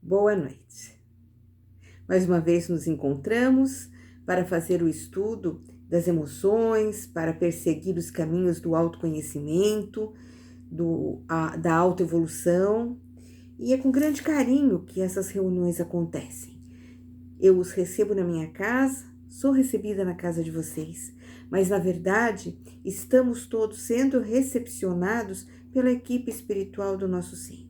Boa noite. Mais uma vez nos encontramos para fazer o estudo das emoções, para perseguir os caminhos do autoconhecimento, da autoevolução. E é com grande carinho que essas reuniões acontecem. Eu os recebo na minha casa, sou recebida na casa de vocês, mas na verdade estamos todos sendo recepcionados pela equipe espiritual do nosso centro.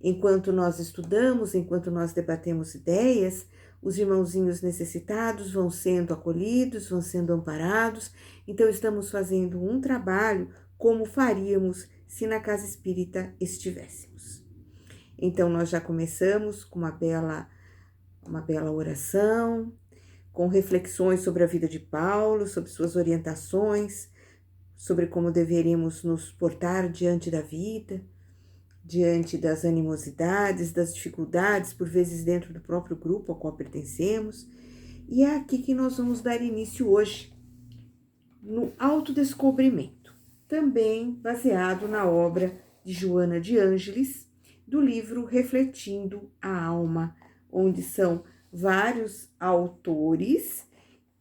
Enquanto nós estudamos, enquanto nós debatemos ideias, os irmãozinhos necessitados vão sendo acolhidos, vão sendo amparados. Então, estamos fazendo um trabalho como faríamos se na casa espírita estivéssemos. Então, nós já começamos com uma bela oração, com reflexões sobre a vida de Paulo, sobre suas orientações, sobre como deveríamos nos portar diante da vida, diante das animosidades, das dificuldades, por vezes dentro do próprio grupo ao qual pertencemos. E é aqui que nós vamos dar início hoje, no autodescobrimento, também baseado na obra de Joana de Ângeles, do livro Refletindo a Alma, onde são vários autores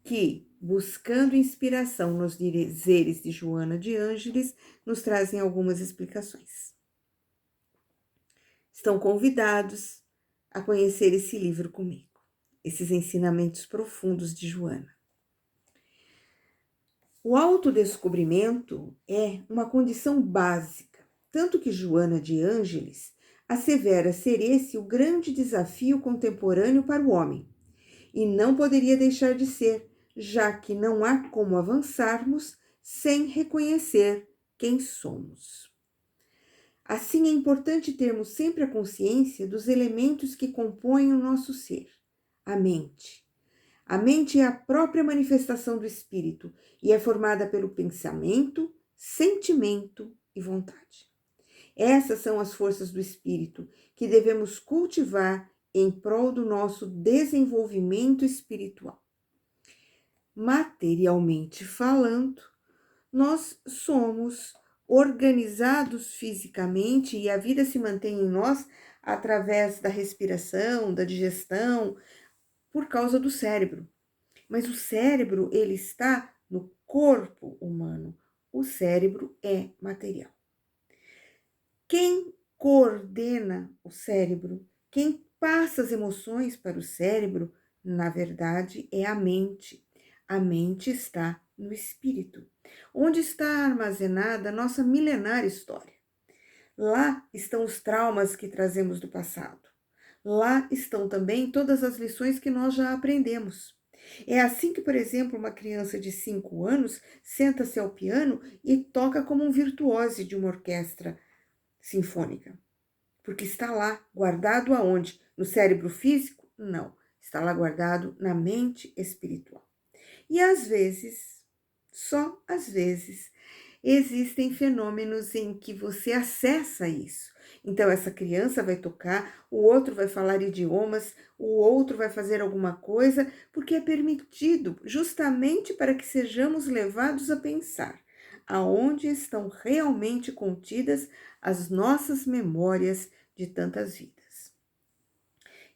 que, buscando inspiração nos dizeres de Joana de Ângeles, nos trazem algumas explicações. Estão convidados a conhecer esse livro comigo, esses ensinamentos profundos de Joana. O autodescobrimento é uma condição básica, tanto que Joana de Ângeles assevera ser esse o grande desafio contemporâneo para o homem, e não poderia deixar de ser, já que não há como avançarmos sem reconhecer quem somos. Assim, é importante termos sempre a consciência dos elementos que compõem o nosso ser, a mente. A mente é a própria manifestação do espírito e é formada pelo pensamento, sentimento e vontade. Essas são as forças do espírito que devemos cultivar em prol do nosso desenvolvimento espiritual. Materialmente falando, nós somos organizados fisicamente e a vida se mantém em nós através da respiração, da digestão, por causa do cérebro. Mas o cérebro, ele está no corpo humano. O cérebro é material. Quem coordena o cérebro, quem passa as emoções para o cérebro, na verdade, é a mente. A mente está no espírito, onde está armazenada a nossa milenar história. Lá estão os traumas que trazemos do passado. Lá estão também todas as lições que nós já aprendemos. É assim que, por exemplo, uma criança de 5 anos senta-se ao piano e toca como um virtuose de uma orquestra sinfônica. Porque está lá, guardado aonde? No cérebro físico? Não. Está lá guardado na mente espiritual. E às vezes, só às vezes, existem fenômenos em que você acessa isso. Então, essa criança vai tocar, o outro vai falar idiomas, o outro vai fazer alguma coisa, porque é permitido justamente para que sejamos levados a pensar aonde estão realmente contidas as nossas memórias de tantas vidas.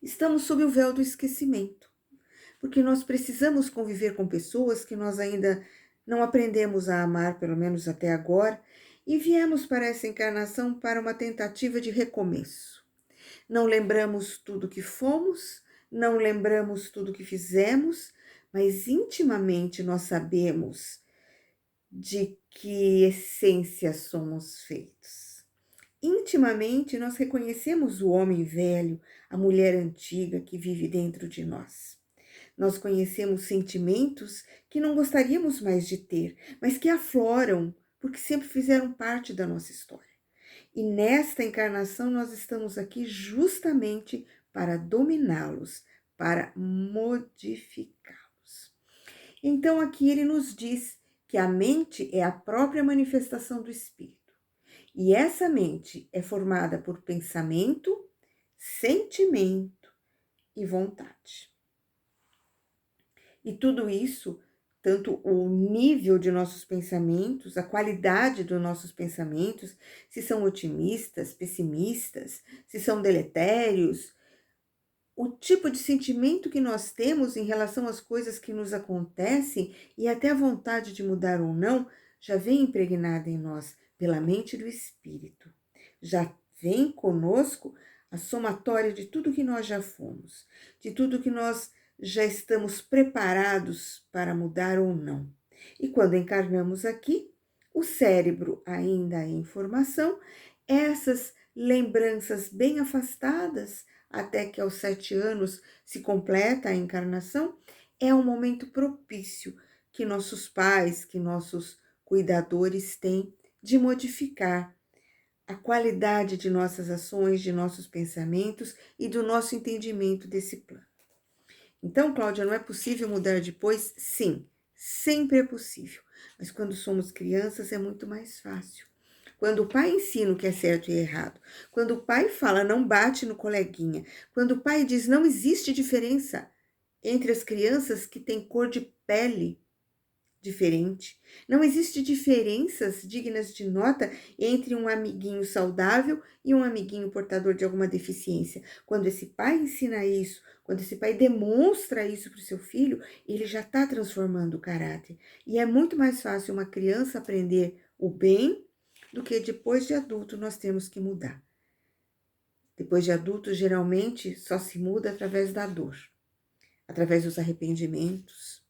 Estamos sob o véu do esquecimento, porque nós precisamos conviver com pessoas que nós ainda não aprendemos a amar, pelo menos até agora, e viemos para essa encarnação para uma tentativa de recomeço. Não lembramos tudo que fomos, não lembramos tudo que fizemos, mas intimamente nós sabemos de que essência somos feitos. Intimamente nós reconhecemos o homem velho, a mulher antiga que vive dentro de nós. Nós conhecemos sentimentos que não gostaríamos mais de ter, mas que afloram, porque sempre fizeram parte da nossa história. E nesta encarnação nós estamos aqui justamente para dominá-los, para modificá-los. Então aqui ele nos diz que a mente é a própria manifestação do espírito. E essa mente é formada por pensamento, sentimento e vontade. E tudo isso, tanto o nível de nossos pensamentos, a qualidade dos nossos pensamentos, se são otimistas, pessimistas, se são deletérios, o tipo de sentimento que nós temos em relação às coisas que nos acontecem e até a vontade de mudar ou não, já vem impregnada em nós pela mente do espírito. Já vem conosco a somatória de tudo que nós já fomos, de tudo que nós já estamos preparados para mudar ou não. E quando encarnamos aqui, o cérebro ainda em formação, essas lembranças bem afastadas, até que aos 7 anos se completa a encarnação, é um momento propício que nossos pais, que nossos cuidadores têm de modificar a qualidade de nossas ações, de nossos pensamentos e do nosso entendimento desse plano. Então, Cláudia, não é possível mudar depois? Sim, sempre é possível. Mas quando somos crianças é muito mais fácil. Quando o pai ensina o que é certo e errado, quando o pai fala não bate no coleguinha, quando o pai diz não existe diferença entre as crianças que têm cor de pele diferente, não existe diferenças dignas de nota entre um amiguinho saudável e um amiguinho portador de alguma deficiência. Quando esse pai ensina isso, quando esse pai demonstra isso para o seu filho, ele já está transformando o caráter. E é muito mais fácil uma criança aprender o bem do que depois de adulto nós temos que mudar. Depois de adulto, geralmente só se muda através da dor, através dos arrependimentos,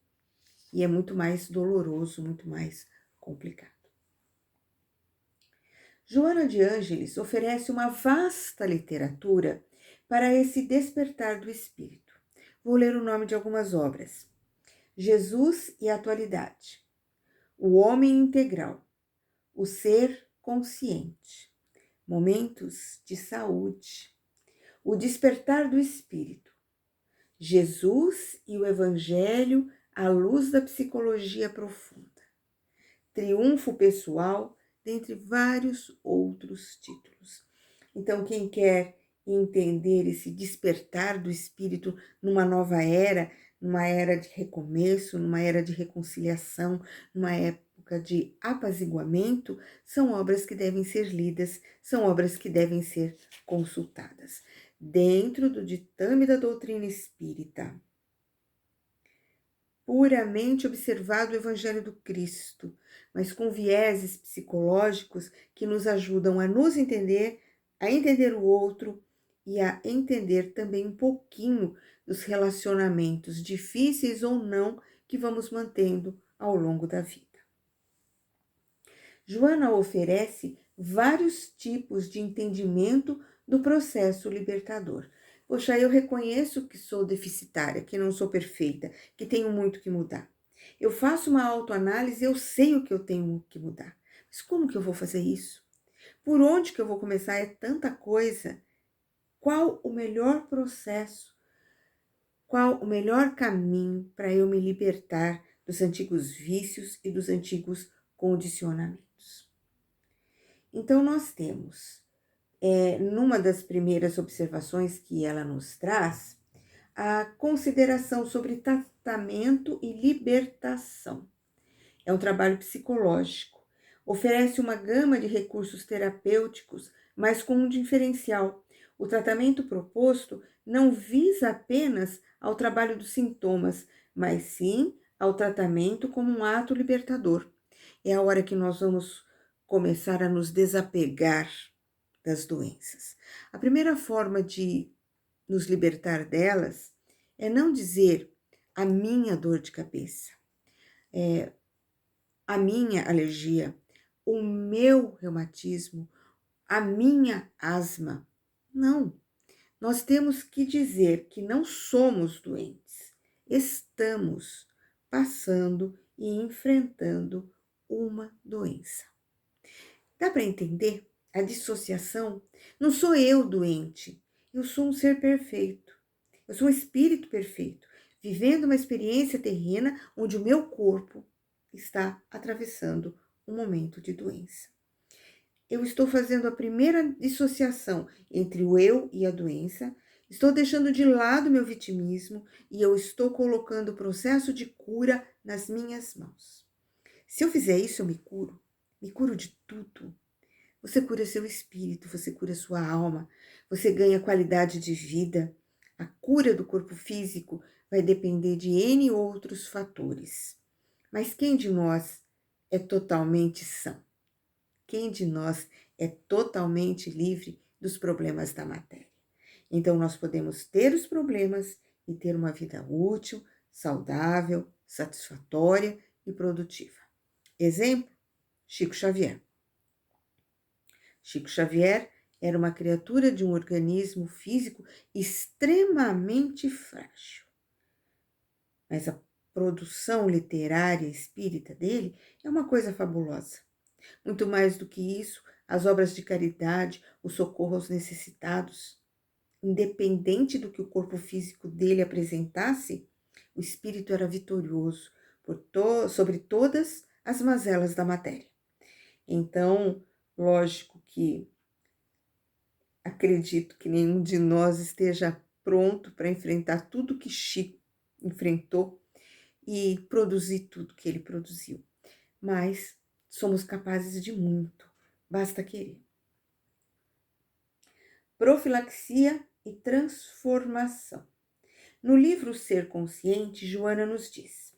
e é muito mais doloroso, muito mais complicado. Joana de Ângeles oferece uma vasta literatura para esse despertar do espírito. Vou ler o nome de algumas obras. Jesus e a Atualidade, O Homem Integral, O Ser Consciente, Momentos de Saúde, O Despertar do Espírito, Jesus e o Evangelho à luz da psicologia profunda, Triunfo Pessoal, dentre vários outros títulos. Então, quem quer entender esse despertar do espírito numa nova era, numa era de recomeço, numa era de reconciliação, numa época de apaziguamento, são obras que devem ser lidas, são obras que devem ser consultadas. Dentro do ditame da doutrina espírita, puramente observado o Evangelho do Cristo, mas com vieses psicológicos que nos ajudam a nos entender, a entender o outro e a entender também um pouquinho dos relacionamentos difíceis ou não que vamos mantendo ao longo da vida. Joana oferece vários tipos de entendimento do processo libertador. Poxa, eu reconheço que sou deficitária, que não sou perfeita, que tenho muito que mudar. Eu faço uma autoanálise, eu sei o que eu tenho que mudar. Mas como que eu vou fazer isso? Por onde que eu vou começar? É tanta coisa. Qual o melhor processo? Qual o melhor caminho para eu me libertar dos antigos vícios e dos antigos condicionamentos? Então, nós temos, numa das primeiras observações que ela nos traz, a consideração sobre tratamento e libertação. É um trabalho psicológico. Oferece uma gama de recursos terapêuticos, mas com um diferencial. O tratamento proposto não visa apenas ao trabalho dos sintomas, mas sim ao tratamento como um ato libertador. É a hora que nós vamos começar a nos desapegar das doenças. A primeira forma de nos libertar delas é não dizer a minha dor de cabeça, a minha alergia, o meu reumatismo, a minha asma. Não. Nós temos que dizer que não somos doentes. Estamos passando e enfrentando uma doença. Dá para entender a dissociação? Não sou eu doente, eu sou um ser perfeito. Eu sou um espírito perfeito, vivendo uma experiência terrena onde o meu corpo está atravessando um momento de doença. Eu estou fazendo a primeira dissociação entre o eu e a doença, estou deixando de lado meu vitimismo e eu estou colocando o processo de cura nas minhas mãos. Se eu fizer isso, eu me curo de tudo. Você cura seu espírito, você cura sua alma, você ganha qualidade de vida, A cura do corpo físico vai depender de N outros fatores. Mas quem de nós é totalmente são? Quem de nós é totalmente livre dos problemas da matéria? Então, nós podemos ter os problemas e ter uma vida útil, saudável, satisfatória e produtiva. Exemplo: Chico Xavier. Chico Xavier era uma criatura de um organismo físico extremamente frágil. Mas a produção literária espírita dele é uma coisa fabulosa. Muito mais do que isso, as obras de caridade, o socorro aos necessitados. Independente do que o corpo físico dele apresentasse, o espírito era vitorioso sobre todas as mazelas da matéria. Então, lógico que acredito que nenhum de nós esteja pronto para enfrentar tudo que Chico enfrentou e produzir tudo que ele produziu. Mas somos capazes de muito, basta querer. Profilaxia e transformação. No livro Ser Consciente, Joana nos diz: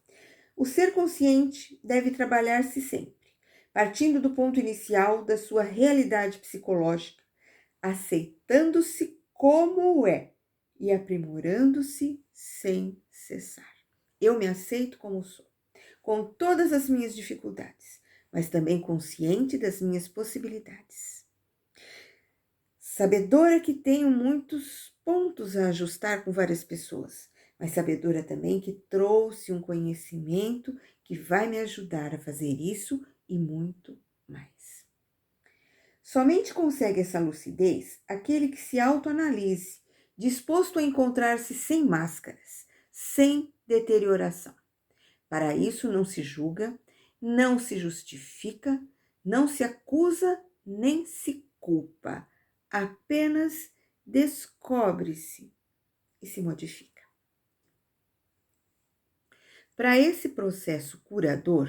o ser consciente deve trabalhar-se sempre, partindo do ponto inicial da sua realidade psicológica, aceitando-se como é e aprimorando-se sem cessar. Eu me aceito como sou, com todas as minhas dificuldades, mas também consciente das minhas possibilidades. Sabedora que tenho muitos pontos a ajustar com várias pessoas, mas sabedora também que trouxe um conhecimento que vai me ajudar a fazer isso e muito mais. Somente consegue essa lucidez aquele que se autoanalise, disposto a encontrar-se sem máscaras, sem deterioração. Para isso não se julga, não se justifica, não se acusa, nem se culpa. Apenas descobre-se e se modifica. Para esse processo curador,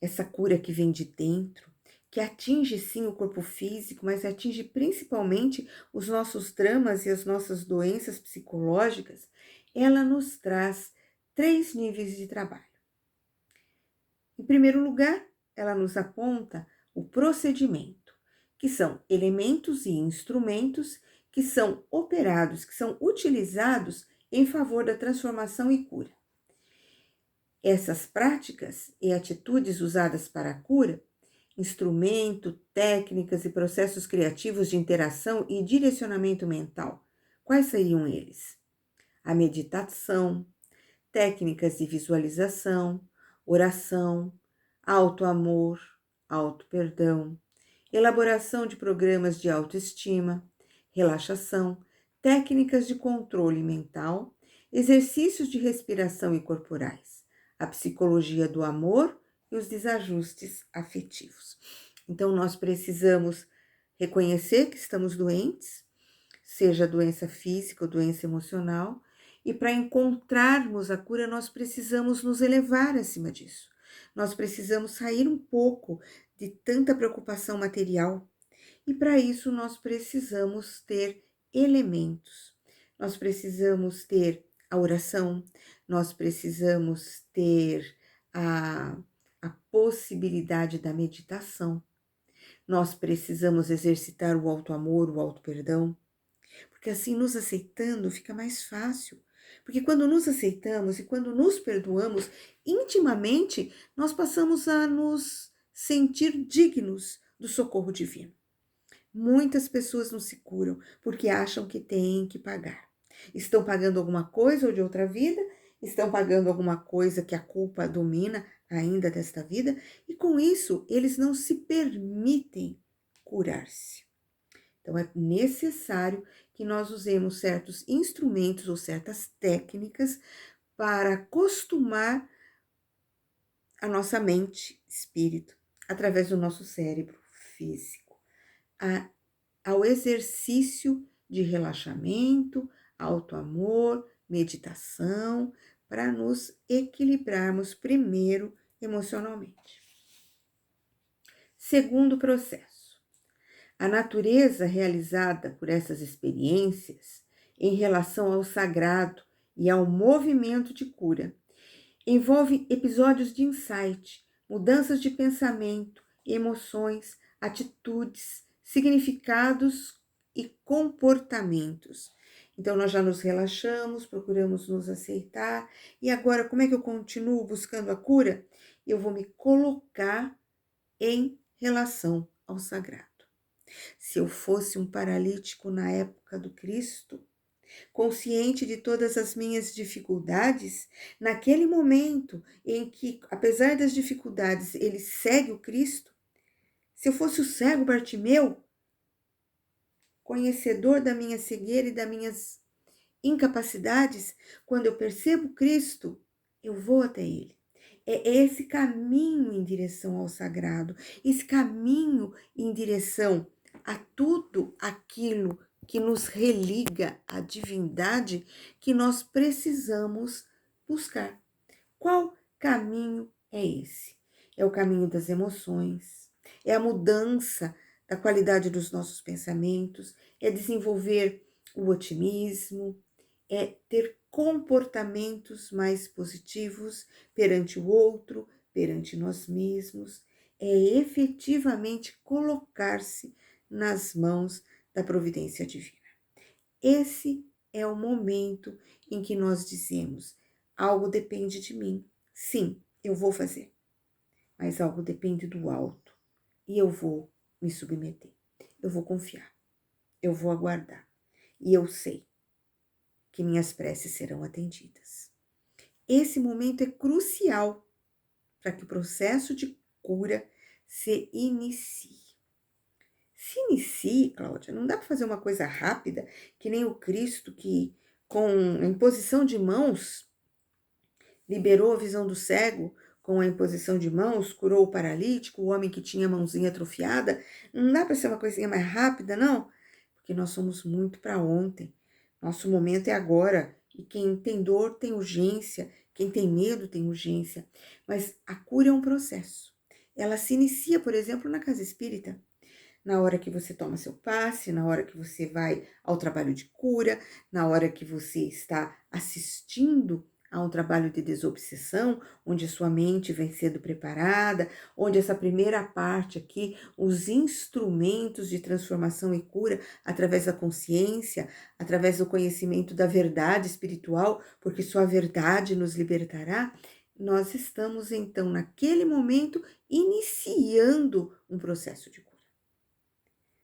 essa cura que vem de dentro, que atinge sim o corpo físico, mas atinge principalmente os nossos dramas e as nossas doenças psicológicas, ela nos traz 3 níveis de trabalho. Em primeiro lugar, ela nos aponta o procedimento, que são elementos e instrumentos que são operados, que são utilizados em favor da transformação e cura. Essas práticas e atitudes usadas para a cura, instrumento, técnicas e processos criativos de interação e direcionamento mental, quais seriam eles? A meditação, técnicas de visualização, oração, autoamor, autoperdão, elaboração de programas de autoestima, relaxação, técnicas de controle mental, exercícios de respiração e corporais, a psicologia do amor e os desajustes afetivos. Então, nós precisamos reconhecer que estamos doentes, seja doença física ou doença emocional, e para encontrarmos a cura, nós precisamos nos elevar acima disso. Nós precisamos sair um pouco de tanta preocupação material. E para isso, nós precisamos ter elementos. Nós precisamos ter a oração, nós precisamos ter a possibilidade da meditação. Nós precisamos exercitar o autoamor, o autoperdão, porque assim, nos aceitando, fica mais fácil. Porque quando nos aceitamos e quando nos perdoamos intimamente, nós passamos a nos sentir dignos do socorro divino. Muitas pessoas não se curam porque acham que têm que pagar. Estão pagando alguma coisa ou de outra vida, estão pagando alguma coisa que a culpa domina ainda desta vida, e com isso eles não se permitem curar-se. Então, é necessário que nós usemos certos instrumentos ou certas técnicas para acostumar a nossa mente, espírito, através do nosso cérebro físico, ao exercício de relaxamento, autoamor, meditação, para nos equilibrarmos primeiro emocionalmente. Segundo processo. A natureza realizada por essas experiências em relação ao sagrado e ao movimento de cura. Envolve episódios de insight, mudanças de pensamento, emoções, atitudes, significados e comportamentos. Então, nós já nos relaxamos, procuramos nos aceitar. E agora, como é que eu continuo buscando a cura? Eu vou me colocar em relação ao sagrado. Se eu fosse um paralítico na época do Cristo, consciente de todas as minhas dificuldades, naquele momento em que, apesar das dificuldades, ele segue o Cristo, se eu fosse o cego Bartimeu, conhecedor da minha cegueira e das minhas incapacidades, quando eu percebo Cristo, eu vou até Ele. É esse caminho em direção ao sagrado, esse caminho em direção a tudo aquilo que nos religa à divindade que nós precisamos buscar. Qual caminho é esse? É o caminho das emoções, é a mudança da qualidade dos nossos pensamentos, é desenvolver o otimismo, é ter comportamentos mais positivos perante o outro, perante nós mesmos, é efetivamente colocar-se nas mãos da providência divina. Esse é o momento em que nós dizemos: algo depende de mim. Sim, eu vou fazer, mas algo depende do alto e eu vou me submeter. Eu vou confiar, eu vou aguardar e eu sei que minhas preces serão atendidas. Esse momento é crucial para que o processo de cura se inicie. Se inicie, Cláudia, não dá para fazer uma coisa rápida, que nem o Cristo que, com a imposição de mãos, liberou a visão do cego, com a imposição de mãos, curou o paralítico, o homem que tinha a mãozinha atrofiada. Não dá para ser uma coisinha mais rápida, não? Porque nós somos muito para ontem. Nosso momento é agora. E quem tem dor tem urgência, quem tem medo tem urgência. Mas a cura é um processo. Ela se inicia, por exemplo, na casa espírita. Na hora que você toma seu passe, na hora que você vai ao trabalho de cura, na hora que você está assistindo a um trabalho de desobsessão, onde a sua mente vem sendo preparada, onde essa primeira parte aqui, os instrumentos de transformação e cura através da consciência, através do conhecimento da verdade espiritual, porque só a verdade nos libertará. Nós estamos então naquele momento iniciando um processo de cura.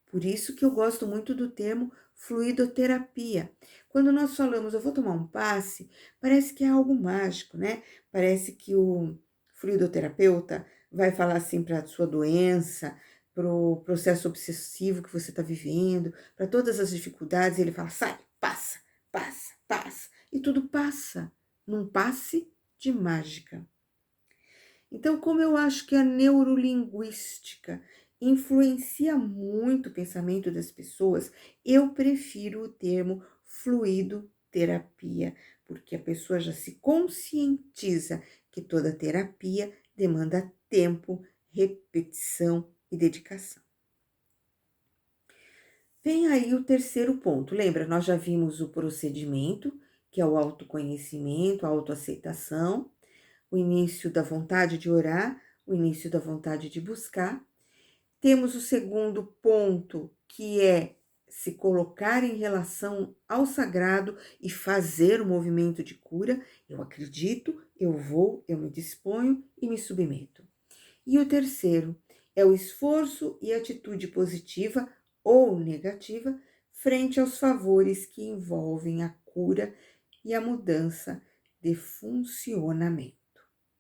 Por isso que eu gosto muito do termo fluidoterapia. Quando nós falamos, eu vou tomar um passe, parece que é algo mágico, né? Parece que o fluidoterapeuta vai falar assim para a sua doença, para o processo obsessivo que você está vivendo, para todas as dificuldades, ele fala, sai, passa, passa, passa. E tudo passa, num passe de mágica. Então, como eu acho que a neurolinguística influencia muito o pensamento das pessoas, eu prefiro o termo fluidoterapia, porque a pessoa já se conscientiza que toda terapia demanda tempo, repetição e dedicação. Vem aí o terceiro ponto. Lembra, nós já vimos o procedimento, que é o autoconhecimento, a autoaceitação, o início da vontade de orar, o início da vontade de buscar. Temos o segundo ponto, que é se colocar em relação ao sagrado e fazer o movimento de cura. Eu acredito, eu vou, eu me disponho e me submeto. E o terceiro é o esforço e atitude positiva ou negativa frente aos favores que envolvem a cura e a mudança de funcionamento.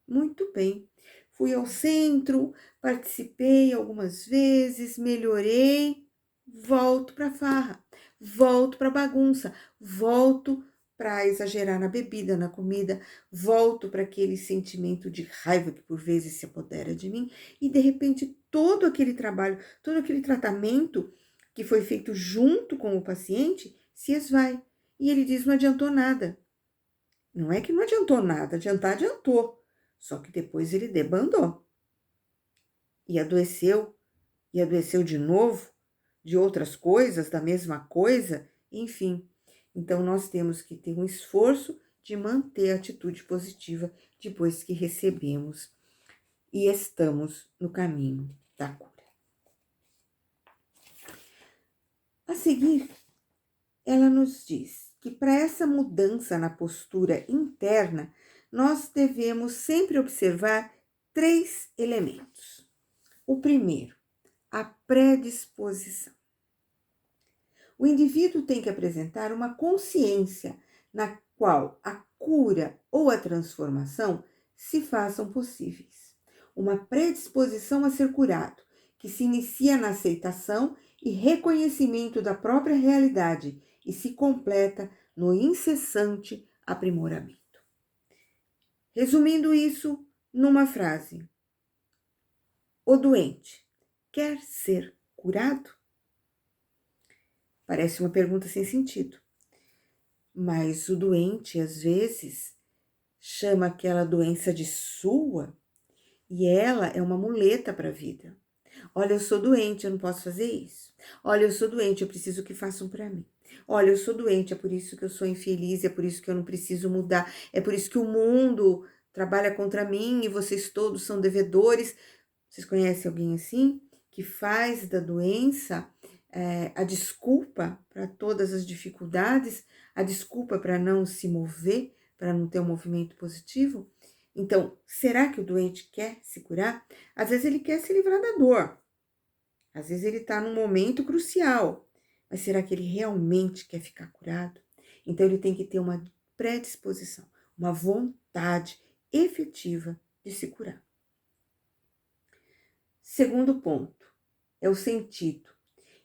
Muito bem, fui ao centro, participei algumas vezes, melhorei, volto para a farra, volto para a bagunça, volto para exagerar na bebida, na comida, volto para aquele sentimento de raiva que por vezes se apodera de mim e de repente todo aquele trabalho, todo aquele tratamento que foi feito junto com o paciente se esvai. E ele diz, não adiantou nada. Não é que não adiantou nada, adiantar adiantou. Só que depois ele debandou. E adoeceu de novo, de outras coisas, da mesma coisa, enfim. Então, nós temos que ter um esforço de manter a atitude positiva depois que recebemos e estamos no caminho da cura. A seguir, ela nos diz que para essa mudança na postura interna, nós devemos sempre observar 3 elementos. O primeiro, a predisposição. O indivíduo tem que apresentar uma consciência na qual a cura ou a transformação se façam possíveis. Uma predisposição a ser curado, que se inicia na aceitação e reconhecimento da própria realidade e se completa no incessante aprimoramento. Resumindo isso numa frase: o doente quer ser curado? Parece uma pergunta sem sentido, mas o doente, às vezes, chama aquela doença de sua e ela é uma muleta para a vida. Olha, eu sou doente, eu não posso fazer isso. Olha, eu sou doente, eu preciso que façam para mim. Olha, eu sou doente, é por isso que eu sou infeliz, é por isso que eu não preciso mudar, é por isso que o mundo trabalha contra mim e vocês todos são devedores. Vocês conhecem alguém assim? Que faz da doença a desculpa para todas as dificuldades, a desculpa para não se mover, para não ter um movimento positivo? Então, será que o doente quer se curar? Às vezes ele quer se livrar da dor. Às vezes ele está num momento crucial. Mas será que ele realmente quer ficar curado? Então, ele tem que ter uma predisposição, uma vontade efetiva de se curar. Segundo ponto, é o sentido.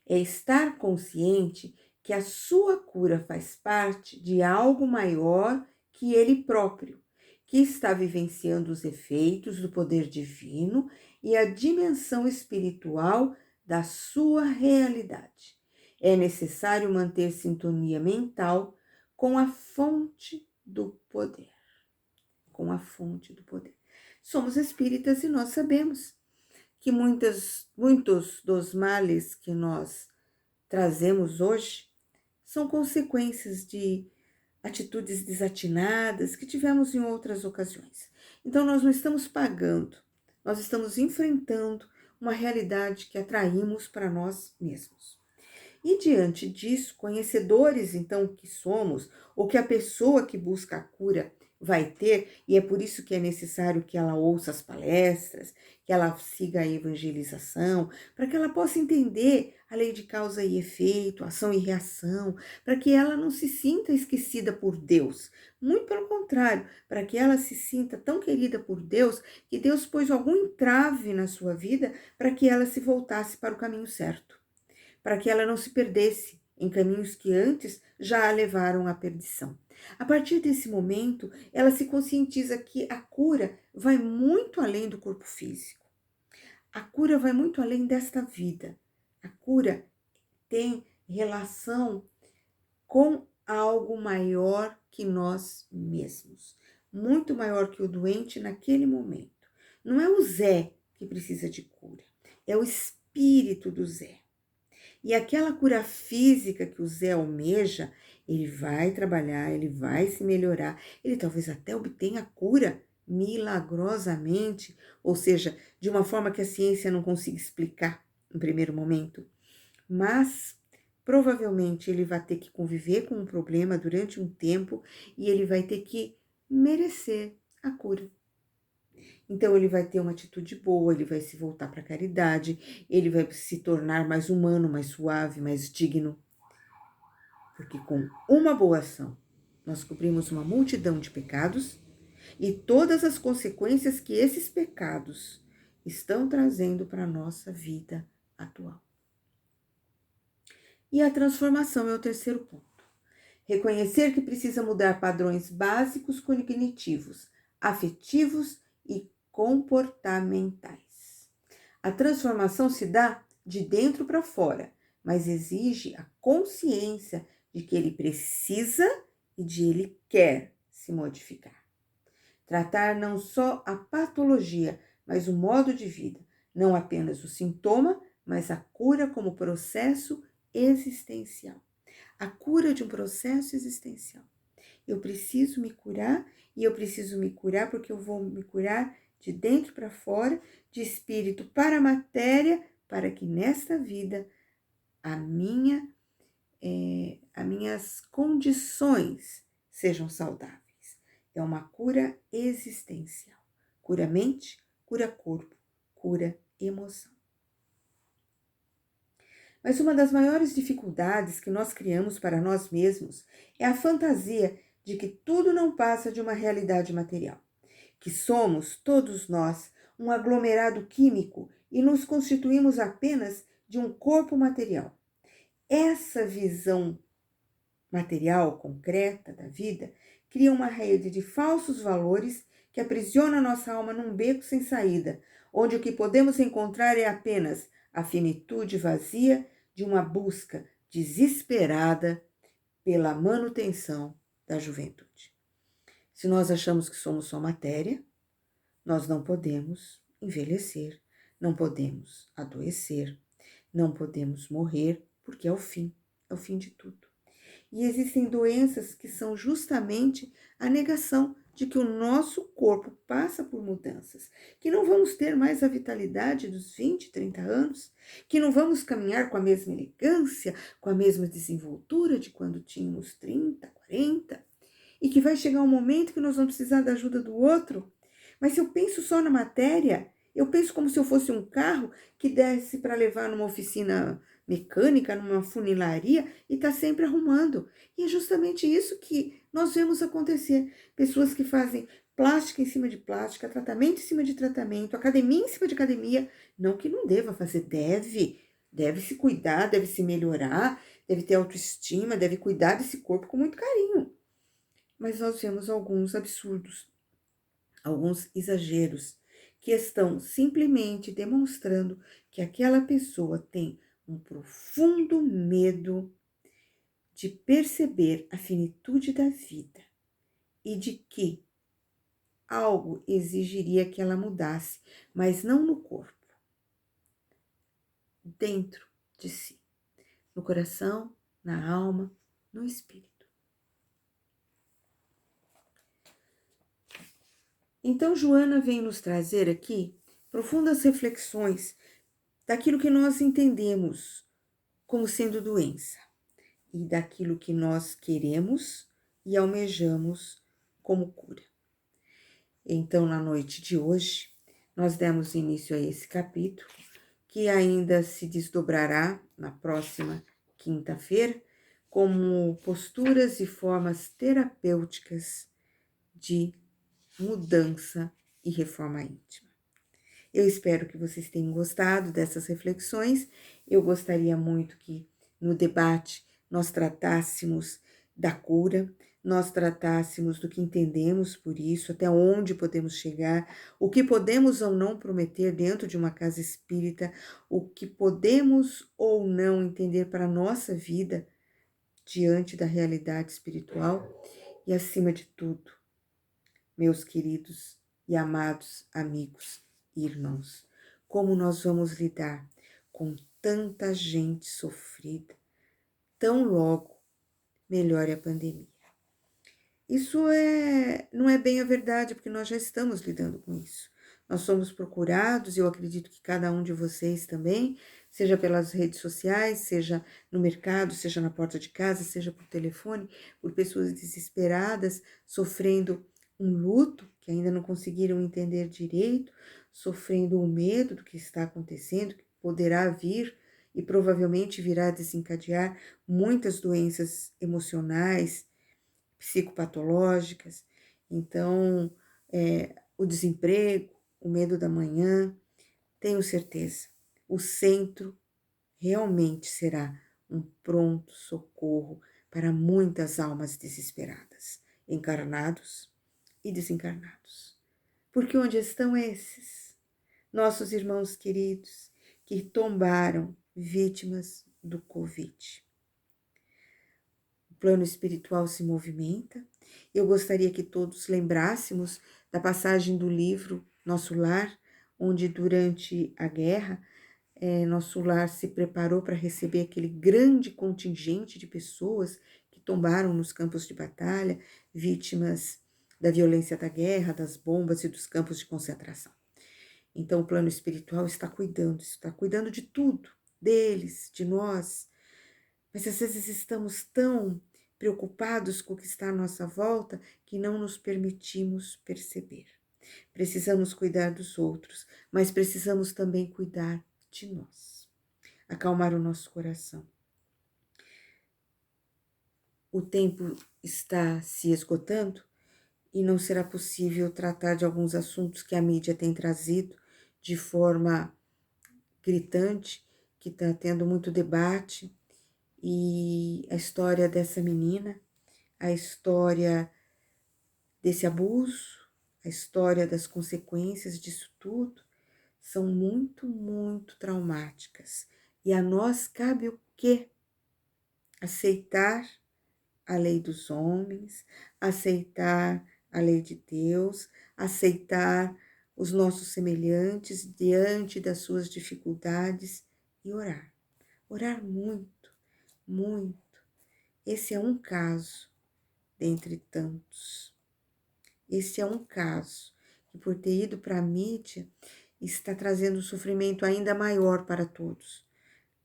É estar consciente que a sua cura faz parte de algo maior que ele próprio, que está vivenciando os efeitos do poder divino e a dimensão espiritual da sua realidade. É necessário manter sintonia mental com a fonte do poder. Com a fonte do poder. Somos espíritas e nós sabemos que muitos dos males que nós trazemos hoje são consequências de atitudes desatinadas que tivemos em outras ocasiões. Então, nós não estamos pagando, nós estamos enfrentando uma realidade que atraímos para nós mesmos. E diante disso, conhecedores então que somos, ou que a pessoa que busca a cura vai ter, e é por isso que é necessário que ela ouça as palestras, que ela siga a evangelização, para que ela possa entender a lei de causa e efeito, ação e reação, para que ela não se sinta esquecida por Deus. Muito pelo contrário, para que ela se sinta tão querida por Deus, que Deus pôs algum entrave na sua vida para que ela se voltasse para o caminho certo, para que ela não se perdesse em caminhos que antes já a levaram à perdição. A partir desse momento, ela se conscientiza que a cura vai muito além do corpo físico. A cura vai muito além desta vida. A cura tem relação com algo maior que nós mesmos, muito maior que o doente naquele momento. Não é o Zé que precisa de cura, é o espírito do Zé. E aquela cura física que o Zé almeja, ele vai trabalhar, ele vai se melhorar, ele talvez até obtenha a cura milagrosamente, ou seja, de uma forma que a ciência não consiga explicar no primeiro momento. Mas provavelmente ele vai ter que conviver com um problema durante um tempo e ele vai ter que merecer a cura. Então, ele vai ter uma atitude boa, ele vai se voltar para a caridade, ele vai se tornar mais humano, mais suave, mais digno. Porque com uma boa ação, nós cobrimos uma multidão de pecados e todas as consequências que esses pecados estão trazendo para a nossa vida atual. E a transformação é o terceiro ponto. Reconhecer que precisa mudar padrões básicos cognitivos, afetivos e comportamentais. A transformação se dá de dentro para fora, mas exige a consciência de que ele precisa e de ele quer se modificar. Tratar não só a patologia, mas o modo de vida, não apenas o sintoma, mas a cura como processo existencial. a cura de um processo existencial. Eu preciso me curar e eu preciso me curar porque eu vou me curar de dentro para fora, de espírito para a matéria, para que nesta vida a as minhas condições sejam saudáveis. É uma cura existencial. Cura mente, cura corpo, cura emoção. Mas uma das maiores dificuldades que nós criamos para nós mesmos é a fantasia de que tudo não passa de uma realidade material, que somos, todos nós, um aglomerado químico e nos constituímos apenas de um corpo material. Essa visão material, concreta da vida, cria uma rede de falsos valores que aprisiona nossa alma num beco sem saída, onde o que podemos encontrar é apenas a finitude vazia de uma busca desesperada pela manutenção da juventude. Se nós achamos que somos só matéria, nós não podemos envelhecer, não podemos adoecer, não podemos morrer, porque é o fim de tudo. E existem doenças que são justamente a negação de que o nosso corpo passa por mudanças, que não vamos ter mais a vitalidade dos 20, 30 anos, que não vamos caminhar com a mesma elegância, com a mesma desenvoltura de quando tínhamos 30, 40, e que vai chegar um momento que nós vamos precisar da ajuda do outro. Mas se eu penso só na matéria, eu penso como se eu fosse um carro que desse para levar numa oficina mecânica, numa funilaria e está sempre arrumando. E é justamente isso que nós vemos acontecer. Pessoas que fazem plástica em cima de plástica, tratamento em cima de tratamento, academia em cima de academia. Não que não deva fazer, deve se cuidar, deve se melhorar, deve ter autoestima, deve cuidar desse corpo com muito carinho. Mas nós vemos alguns absurdos, alguns exageros, que estão simplesmente demonstrando que aquela pessoa tem um profundo medo de perceber a finitude da vida e de que algo exigiria que ela mudasse, mas não no corpo, dentro de si, no coração, na alma, no espírito. Então, Joana vem nos trazer aqui profundas reflexões daquilo que nós entendemos como sendo doença e daquilo que nós queremos e almejamos como cura. Então, na noite de hoje, nós demos início a esse capítulo, que ainda se desdobrará na próxima quinta-feira, como posturas e formas terapêuticas de mudança e reforma íntima. Eu espero que vocês tenham gostado dessas reflexões. Eu gostaria muito que no debate nós tratássemos da cura, nós tratássemos do que entendemos por isso, até onde podemos chegar, o que podemos ou não prometer dentro de uma casa espírita, o que podemos ou não entender para a nossa vida diante da realidade espiritual e, acima de tudo, meus queridos e amados amigos e irmãos, como nós vamos lidar com tanta gente sofrida, tão logo melhore a pandemia. Isso não é bem a verdade, porque nós já estamos lidando com isso. Nós somos procurados, eu acredito que cada um de vocês também, seja pelas redes sociais, seja no mercado, seja na porta de casa, seja por telefone, por pessoas desesperadas, sofrendo um luto que ainda não conseguiram entender direito, sofrendo o medo do que está acontecendo, que poderá vir e provavelmente virá desencadear muitas doenças emocionais, psicopatológicas. Então, o desemprego, o medo da manhã, tenho certeza, o centro realmente será um pronto socorro para muitas almas desesperadas, encarnados e desencarnados. Porque onde estão esses? Nossos irmãos queridos que tombaram vítimas do Covid. O plano espiritual se movimenta. Eu gostaria que todos lembrássemos da passagem do livro Nosso Lar, onde durante a guerra nosso lar se preparou para receber aquele grande contingente de pessoas que tombaram nos campos de batalha, vítimas da violência da guerra, das bombas e dos campos de concentração. Então, o plano espiritual está cuidando de tudo, deles, de nós. Mas às vezes estamos tão preocupados com o que está à nossa volta que não nos permitimos perceber. Precisamos cuidar dos outros, mas precisamos também cuidar de nós. Acalmar o nosso coração. O tempo está se esgotando e não será possível tratar de alguns assuntos que a mídia tem trazido de forma gritante, que está tendo muito debate, e a história dessa menina, a história desse abuso, a história das consequências disso tudo, são muito, muito traumáticas. E a nós cabe o quê? Aceitar a lei dos homens, aceitar a lei de Deus, aceitar os nossos semelhantes diante das suas dificuldades e orar. Orar muito, muito. Esse é um caso dentre tantos. Esse é um caso que, por ter ido para a mídia, está trazendo um sofrimento ainda maior para todos,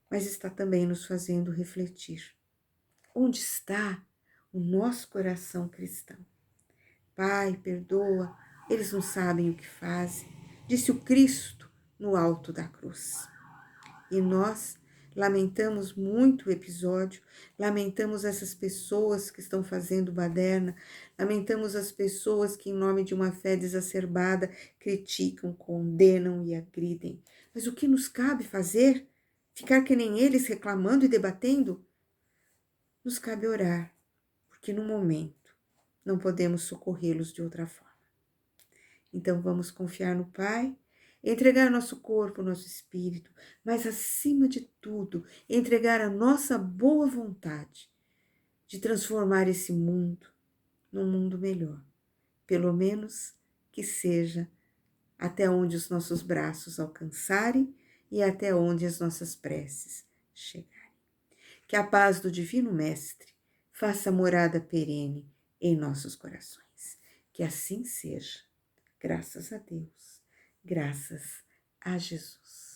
mas está também nos fazendo refletir. Onde está o nosso coração cristão? Pai, perdoa, eles não sabem o que fazem, disse o Cristo no alto da cruz. E nós lamentamos muito o episódio, lamentamos essas pessoas que estão fazendo baderna, lamentamos as pessoas que, em nome de uma fé desacerbada, criticam, condenam e agridem. Mas o que nos cabe fazer? Ficar que nem eles, reclamando e debatendo? Nos cabe orar, porque no momento não podemos socorrê-los de outra forma. Então vamos confiar no Pai, entregar nosso corpo, nosso espírito, mas acima de tudo, entregar a nossa boa vontade de transformar esse mundo num mundo melhor. Pelo menos que seja até onde os nossos braços alcançarem e até onde as nossas preces chegarem. Que a paz do Divino Mestre faça morada perene em nossos corações. Que assim seja. Graças a Deus. Graças a Jesus.